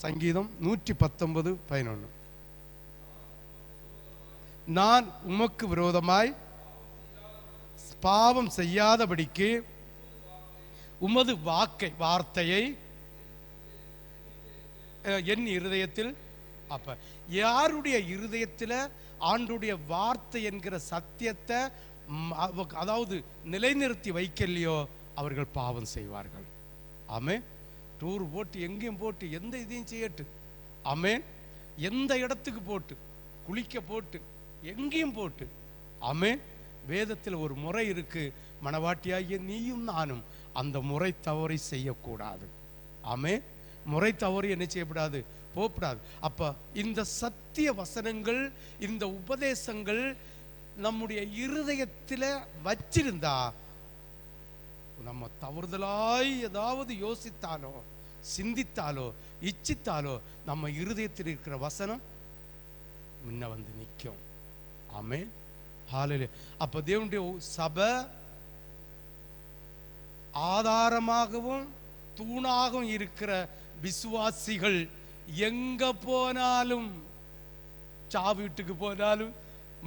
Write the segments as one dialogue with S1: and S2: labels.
S1: சங்கீதம் 119:11. நான் உமக்கு விரோதமாய் பாவம் செய்யாதபடிக்கு உமது வார்த்தையை என் இருதயத்தில். அப்ப யாருடைய இருதயத்தில் ஆண்டுடைய வார்த்தை என்கிற சத்தியத்தை அதாவது நிலைநிறுத்தி வைக்கலையோ அவர்கள் பாவம் செய்வார்கள். ஆமென். டூர் போட்டு எங்கேயும் போட்டு எந்த இதையும் செய்யட்டு, ஆமென், எந்த இடத்துக்கு போட்டு குளிக்க போட்டு எங்கேயும் போட்டு, ஆமென், வேதத்தில் ஒரு முறை இருக்கு, மனவாட்டியாகிய நீயும் நானும் அந்த முறை தவறை செய்யக்கூடாது. ஆமென். முறை தவறு என்ன செய்யக்கூடாது, போகக்கூடாது. அப்ப இந்த சத்திய வசனங்கள், இந்த உபதேசங்கள் நம்முடைய இருதயத்தில் வச்சிருந்தா, நம்ம தவறுதலாய் ஏதாவது யோசித்தாலோ சிந்தித்தாலோ இச்சித்தாலோ நம்ம இருதயத்தில் இருக்கிற வசனம் முன்ன வந்து நிற்கும். ஆமென். ஹல்லேலூயா. அப்ப தேவனுடைய சபை ஆதாரமாகவும் தூணாகவும் இருக்கிற விசுவாசிகள் எங்க போனாலும், சாவு வீட்டுக்கு போனாலும்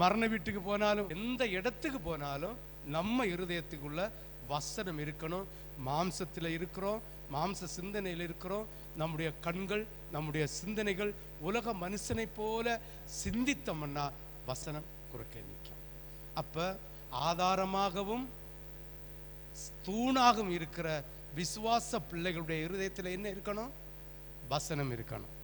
S1: மரண வீட்டுக்கு போனாலும் எந்த இடத்துக்கு போனாலும் நம்ம இருதயத்துக்குள்ள வசனம் இருக்கணும். மாம்சத்தில் இருக்கிறோம், மாம்ச சிந்தனையில் இருக்கிறோம். நம்முடைய கண்கள் நம்முடைய சிந்தனைகள் உலக மனுஷனை போல சிந்தித்தோம்னா வசனம் குறுக்கே நிற்கும். அப்ப ஆதாரமாகவும் தூணாகவும் இருக்கிற விசுவாச பிள்ளைகளுடைய இருதயத்தில் என்ன இருக்கணும், வசனம் இருக்கணும்.